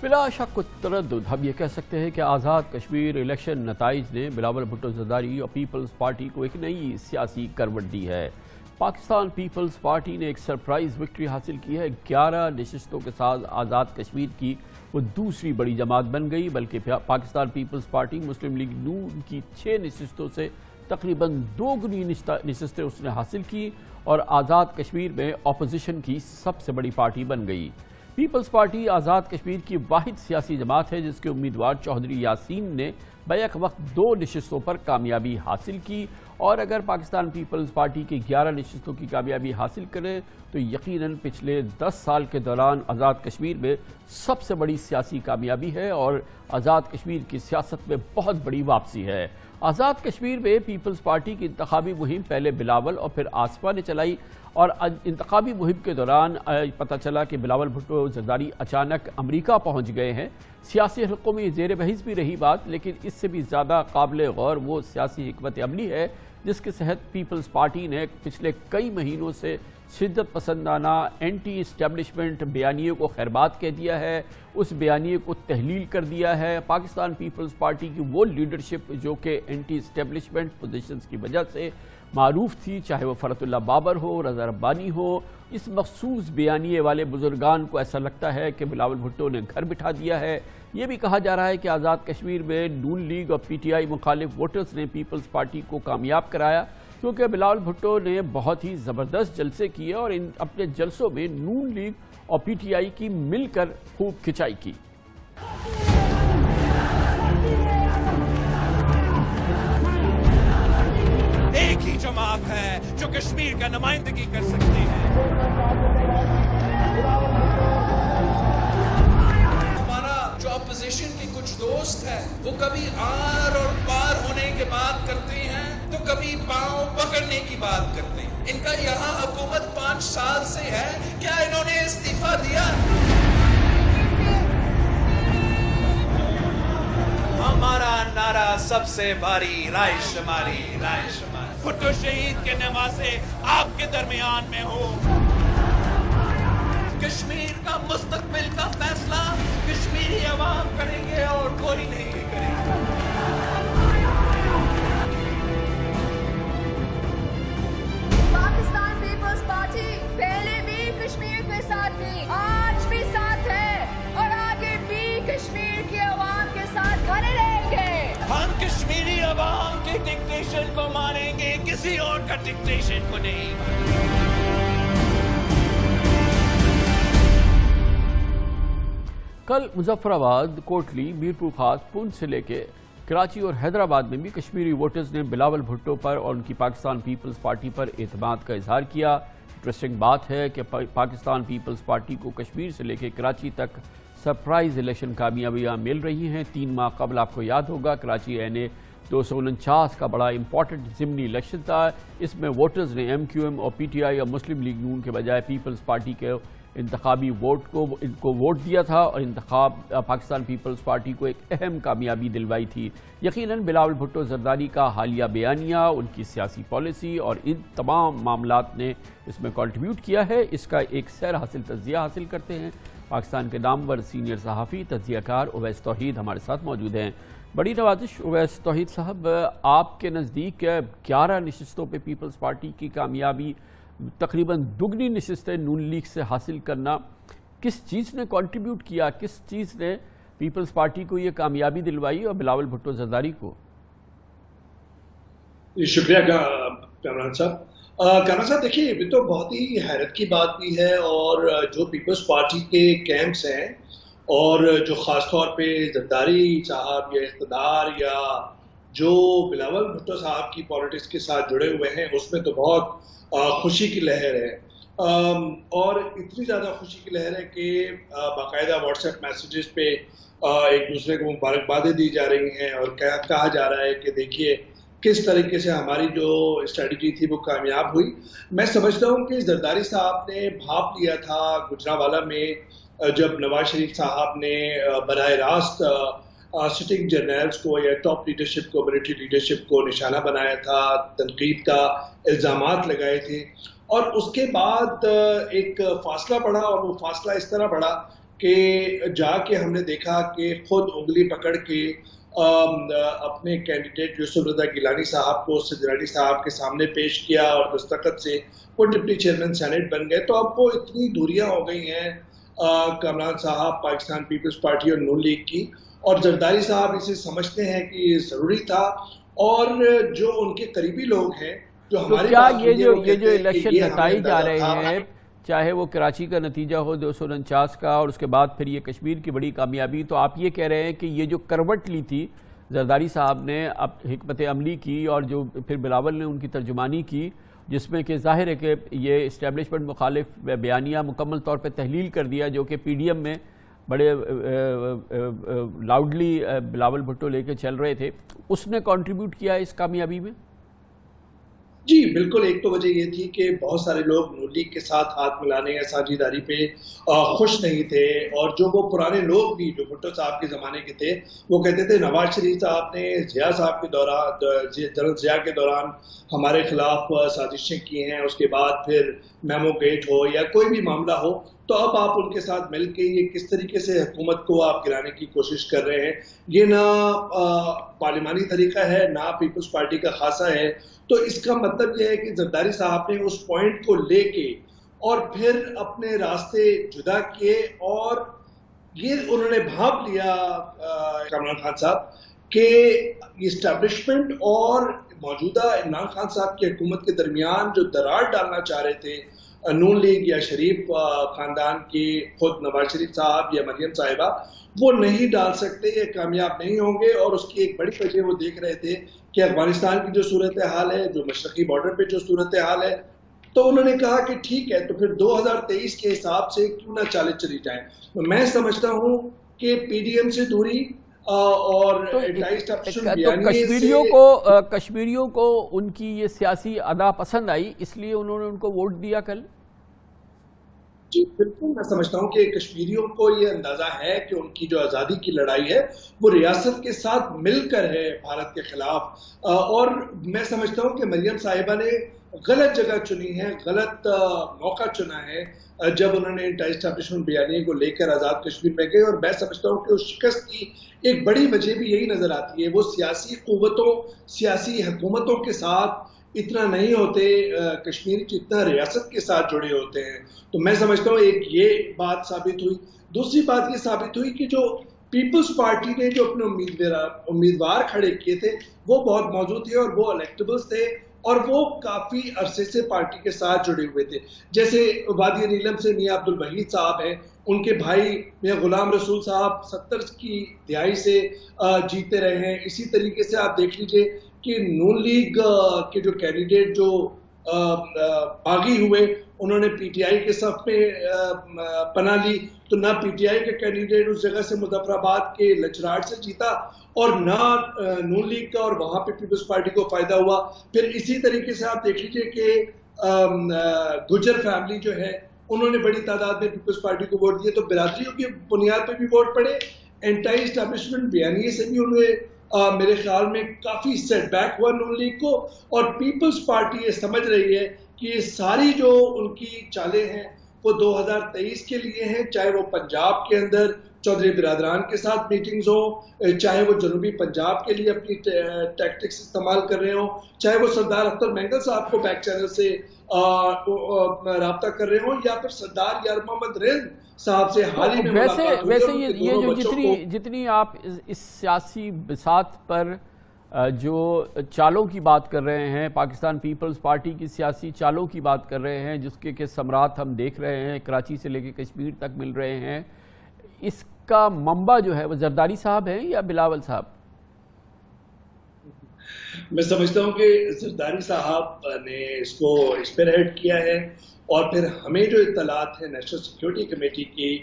بلا شک و تردد ہم یہ کہہ سکتے ہیں کہ آزاد کشمیر الیکشن نتائج نے بلاول بھٹو زرداری اور پیپلز پارٹی کو ایک نئی سیاسی کروٹ دی ہے۔ پاکستان پیپلز پارٹی نے ایک سرپرائز وکٹری حاصل کی ہے۔ 11 نشستوں کے ساتھ آزاد کشمیر کی وہ دوسری بڑی جماعت بن گئی، بلکہ پاکستان پیپلز پارٹی مسلم لیگ نون کی 6 نشستوں سے تقریباً 2 گنی نشستیں اس نے حاصل کی اور آزاد کشمیر میں اپوزیشن کی سب سے بڑی پارٹی بن گئی۔ پیپلز پارٹی آزاد کشمیر کی واحد سیاسی جماعت ہے جس کے امیدوار چودھری یاسین نے بیک وقت 2 نشستوں پر کامیابی حاصل کی، اور اگر پاکستان پیپلز پارٹی کی 11 نشستوں کی کامیابی حاصل کرے تو یقیناً پچھلے 10 سال کے دوران آزاد کشمیر میں سب سے بڑی سیاسی کامیابی ہے اور آزاد کشمیر کی سیاست میں بہت بڑی واپسی ہے۔ آزاد کشمیر میں پیپلز پارٹی کی انتخابی مہم پہلے بلاول اور پھر آصفہ نے چلائی، اور انتخابی مہم کے دوران پتہ چلا کہ بلاول بھٹو زرداری اچانک امریکہ پہنچ گئے ہیں۔ سیاسی حلقوں میں زیر بحث بھی رہی بات، لیکن اس سے بھی زیادہ قابل غور وہ سیاسی حکمت عملی ہے جس کے تحت پیپلز پارٹی نے پچھلے کئی مہینوں سے شدت پسندانہ اینٹی اسٹیبلشمنٹ بیانیے کو خیرباد کہہ دیا ہے، اس بیانیے کو تحلیل کر دیا ہے۔ پاکستان پیپلز پارٹی کی وہ لیڈرشپ جو کہ اینٹی اسٹیبلشمنٹ پوزیشنز کی وجہ سے معروف تھی، چاہے وہ فرت اللہ بابر ہو، رضا ربانی ہو، اس مخصوص بیانیے والے بزرگان کو ایسا لگتا ہے کہ بلاول بھٹو نے گھر بٹھا دیا ہے۔ یہ بھی کہا جا رہا ہے کہ آزاد کشمیر میں نون لیگ اور پی ٹی آئی مخالف ووٹرز نے پیپلز پارٹی کو کامیاب کرایا، کیونکہ بلاول بھٹو نے بہت ہی زبردست جلسے کیے اور اپنے جلسوں میں نون لیگ اور پی ٹی آئی کی مل کر خوب کھچائی کی۔ ایک ہی جماعت ہے جو کشمیر کا نمائندگی کر سکتی ہے۔ ہمارا جو اپوزیشن کے کچھ دوست ہیں وہ کبھی آر اور پار ہونے کی بات کرتے ہیں تو کبھی پاؤں پکڑنے کی بات کرتے ہیں۔ ان کا یہاں حکومت 5 سال سے ہے، کیا انہوں نے استعفیٰ دیا؟ ہمارا نعرہ سب سے بھاری رائے شماری، رائے شماری۔ بھٹو شہید کے نواسے آپ کے درمیان میں ہو۔ کشمیر کا مستقبل کا فیصلہ کشمیری عوام کریں گے اور کوئی نہیں کرے گا۔ پاکستان پیپلز پارٹی پہلے بھی کشمیر کے ساتھ تھی، آج بھی ساتھ ہے اور آگے بھی کشمیر کی عوام کے ساتھ کھڑے رہیں گے۔ ہم کشمیری عوام کی ڈکٹیشن کو مانیں گے، کسی اور کا ڈکٹیشن کو نہیں مانیں گے۔ کل مظفر آباد، کوٹلی، میرپور خاص، پونچھ سے لے کے کراچی اور حیدرآباد میں بھی کشمیری ووٹرز نے بلاول بھٹو پر اور ان کی پاکستان پیپلز پارٹی پر اعتماد کا اظہار کیا۔ انٹرسٹنگ بات ہے کہ پاکستان پیپلز پارٹی کو کشمیر سے لے کے کراچی تک سرپرائز الیکشن کامیابیاں مل رہی ہیں۔ 3 ماہ قبل آپ کو یاد ہوگا کراچی این اے 249 کا بڑا امپورٹنٹ ضمنی الیکشن تھا۔ اس میں ووٹرز نے ایم کیو ایم اور پی ٹی آئی اور مسلم لیگ نون کے بجائے پیپلز پارٹی کے انتخابی ووٹ کو ووٹ دیا تھا اور انتخاب پاکستان پیپلز پارٹی کو ایک اہم کامیابی دلوائی تھی۔ یقیناً بلاول بھٹو زرداری کا حالیہ بیانیہ، ان کی سیاسی پالیسی اور ان تمام معاملات نے اس میں کنٹریبیوٹ کیا ہے۔ اس کا ایک سیر حاصل تجزیہ حاصل کرتے ہیں۔ پاکستان کے نامور سینئر صحافی تجزیہ کار اویس توحید ہمارے ساتھ موجود ہیں۔ بڑی نوازش اویس توحید صاحب، آپ کے نزدیک 11 نشستوں پہ پیپلز پارٹی کی کامیابی، تقریباً 2 گنی نشستیں نون لیگ سے حاصل کرنا، کس چیز نے کنٹریبیوٹ کیا، کس چیز نے پیپلز پارٹی کو یہ کامیابی دلوائی اور بلاول بھٹو زرداری کو؟ شکریہ کامران صاحب۔ کامران صاحب دیکھیے، یہ تو بہت ہی حیرت کی بات بھی ہے، اور جو پیپلز پارٹی کے کیمپس ہیں اور جو خاص طور پہ زرداری صاحب یا اقتدار یا جو بلاول بھٹو صاحب کی پالیٹکس کے ساتھ جڑے ہوئے ہیں، اس میں تو بہت خوشی کی لہر ہے، اور اتنی زیادہ خوشی کی لہر ہے کہ باقاعدہ واٹس ایپ میسیجز پہ ایک دوسرے کو مبارکبادیں دی جا رہی ہیں اور کہا جا رہا ہے کہ دیکھیے کس طریقے سے ہماری جو اسٹریٹجی تھی وہ کامیاب ہوئی۔ میں سمجھتا ہوں کہ زرداری صاحب نے بھاپ لیا تھا گجرانوالہ میں، جب نواز شریف صاحب نے براہ راست سٹنگ جرنیلز کو یا ٹاپ لیڈرشپ کو، ملٹری لیڈرشپ کو نشانہ بنایا تھا، تنقید کا الزامات لگائے تھے، اور اس کے بعد ایک فاصلہ پڑا، اور وہ فاصلہ اس طرح بڑھا کہ جا کے ہم نے دیکھا کہ خود انگلی پکڑ کے اپنے کینڈیڈیٹ یوسف رضا گیلانی صاحب کو سجرانی صاحب کے سامنے پیش کیا اور دستخط سے وہ ڈپٹی چیئرمین سینٹ بن گئے. تو اب وہ اتنی دوریاں ہو گئی ہیں کامران صاحب پاکستان پیپلز پارٹی اور نون لیگ کی, اور زرداری صاحب اسے سمجھتے ہیں کہ یہ ضروری تھا, اور جو ان کے قریبی لوگ ہیں جو ہمارے کیا یہ جو الیکشن نتائج آ رہے ہیں, چاہے وہ کراچی کا نتیجہ ہو 249 کا اور اس کے بعد پھر یہ کشمیر کی بڑی کامیابی, تو آپ یہ کہہ رہے ہیں کہ یہ جو کروٹ لی تھی زرداری صاحب نے اب حکمت عملی کی اور جو پھر بلاول نے ان کی ترجمانی کی, جس میں کہ ظاہر ہے کہ یہ اسٹیبلشمنٹ مخالف بیانیہ مکمل طور پہ تحلیل کر دیا, جو کہ پی ڈی ایم میں بڑے لاؤڈلی بلاول بھٹو لے کے چل رہے تھے, اس نے کنٹریبیوٹ کیا ہے اس کامیابی میں؟ جی بالکل. ایک تو وجہ یہ تھی کہ بہت سارے لوگ نون لیگ کے ساتھ ہاتھ ملانے یا ساجھیداری پہ خوش نہیں تھے, اور جو وہ پرانے لوگ بھی جو بھٹو صاحب کے زمانے کے تھے وہ کہتے تھے نواز شریف صاحب نے ضیاء صاحب کے دوران, جنرل ضیاء کے دوران ہمارے خلاف سازشیں کی ہیں, اس کے بعد پھر میمو گیٹ ہو یا کوئی بھی معاملہ ہو, تو اب آپ ان کے ساتھ مل کے یہ کس طریقے سے حکومت کو آپ گرانے کی کوشش کر رہے ہیں. یہ نہ پارلیمانی طریقہ ہے نہ پیپلز پارٹی کا خاصہ ہے. تو اس کا مطلب یہ ہے کہ زرداری صاحب نے اس پوائنٹ کو لے کے اور پھر اپنے راستے جدا کیے, اور یہ انہوں نے بھانپ لیا کامران خان صاحب کہ اسٹیبلشمنٹ اور موجودہ عمران خان صاحب کی حکومت کے درمیان جو درار ڈالنا چاہ رہے تھے نون لیگ یا شریف خاندان کے خود نواز شریف صاحب یا مریم صاحبہ, وہ نہیں ڈال سکتے, یہ کامیاب نہیں ہوں گے. اور اس کی ایک بڑی وجہ وہ دیکھ رہے تھے کہ افغانستان کی جو صورتحال ہے, جو مشرقی بارڈر پہ جو صورتحال ہے, تو انہوں نے کہا کہ ٹھیک ہے تو پھر 2023 کے حساب سے کیوں نہ چالیں چلی جائیں. میں سمجھتا ہوں کہ پی ڈی ایم سے دوری اور کشمیریوں کو ان کی یہ سیاسی ادا پسند آئی, اس لیے انہوں نے ان کو ووٹ دیا کل. جی بالکل, میں سمجھتا ہوں کہ کشمیریوں کو یہ اندازہ ہے کہ ان کی جو آزادی کی لڑائی ہے وہ ریاست کے ساتھ مل کر ہے بھارت کے خلاف, اور میں سمجھتا ہوں کہ مریم صاحبہ نے غلط جگہ چنی ہے, غلط موقع چنا ہے جب انہوں نے انٹی اسٹیبلشمنٹ بیانیے کو لے کر آزاد کشمیر میں گئے. اور میں سمجھتا ہوں کہ اس شکست کی ایک بڑی وجہ بھی یہی نظر آتی ہے, وہ سیاسی قوتوں سیاسی حکومتوں کے ساتھ اتنا نہیں ہوتے کشمیر جتنا ریاست کے ساتھ جڑے ہوتے ہیں. تو میں سمجھتا ہوں ایک یہ بات ثابت ہوئی. دوسری بات یہ ثابت ہوئی کہ جو پیپلز پارٹی نے جو اپنے امیدوار کھڑے کیے تھے وہ بہت موجود تھے, اور وہ الیکٹیبلز تھے, اور وہ کافی عرصے سے پارٹی کے ساتھ جڑے ہوئے تھے. جیسے وادی نیلم سے میاں عبد الوحید صاحب ہیں, ان کے بھائی میاں غلام رسول صاحب 70 کی دہائی سے جیتے رہے ہیں. اسی طریقے سے آپ دیکھ لیجئے کہ نون لیگ کے جو کینڈیڈیٹ جو باغی ہوئے انہوں نے پی ٹی آئی کے صف میں پناہ لی, تو نہ پی ٹی آئی کے کینڈیڈیٹ اس جگہ سے مظفر آباد کے لچراٹ سے جیتا, اور نہ نون لیگ کا, اور وہاں پہ پیپلز پارٹی کو فائدہ ہوا. پھر اسی طریقے سے آپ دیکھ لیجئے کہ گجر فیملی جو ہے انہوں نے بڑی تعداد میں پیپلز پارٹی کو ووٹ دیے, تو برادریوں کی بنیاد پہ بھی ووٹ پڑے. اینٹی اسٹیبلشمنٹ بیانیے سے بھی انہیں میرے خیال میں کافی سیٹ بیک ہوا نون لیگ کو, اور پیپلز پارٹی یہ سمجھ رہی ہے کہ یہ ساری جو ان کی چالیں ہیں وہ 2023 کے لیے ہیں, چاہے وہ پنجاب کے اندر چودھری برادران کے ساتھ میٹنگز ہوں, چاہے وہ جنوبی پنجاب کے لیے اپنی ٹیکٹکس استعمال کر رہے ہوں, چاہے وہ سردار اختر مینگل صاحب کو بیک چینل سے رابطہ کر رہے ہوں, یا پھر سردار یار محمد رین صاحب سے حال ہی میں ویسے یہ جو جتنی آپ اس سیاسی بساط پر جو چالوں کی بات کر رہے ہیں, پاکستان پیپلز پارٹی کی سیاسی چالوں کی بات کر رہے ہیں, جس کے ثمرات ہم دیکھ رہے ہیں, کراچی سے لے کے کشمیر تک مل رہے ہیں, اس کا منبع جو ہے وہ زرداری صاحب ہیں یا بلاول صاحب؟ میں سمجھتا ہوں کہ زرداری صاحب نے اس کو اسپیر ہیڈ کیا ہے, اور پھر ہمیں جو اطلاعات ہیں نیشنل سیکیورٹی کمیٹی کی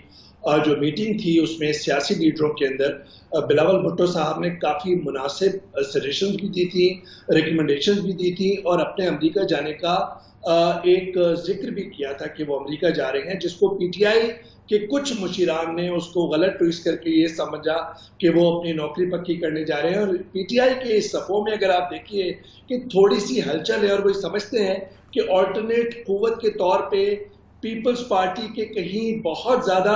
جو میٹنگ تھی اس میں سیاسی لیڈروں کے اندر بلاول بھٹو صاحب نے کافی مناسب سجیشنز بھی دی تھی, ریکمنڈیشنز بھی دی تھی, اور اپنے امریکہ جانے کا ایک ذکر بھی کیا تھا کہ وہ امریکہ جا رہے ہیں, جس کو پی ٹی آئی کہ کچھ مشیران نے اس کو غلط ٹویسٹ کر کے یہ سمجھا کہ وہ اپنی نوکری پکی کرنے جا رہے ہیں. اور پی ٹی آئی کے اس صفوں میں اگر آپ دیکھیے کہ تھوڑی سی ہلچل ہے, اور وہ سمجھتے ہیں کہ آلٹرنیٹ قوت کے طور پہ پیپلز پارٹی کے کہیں بہت زیادہ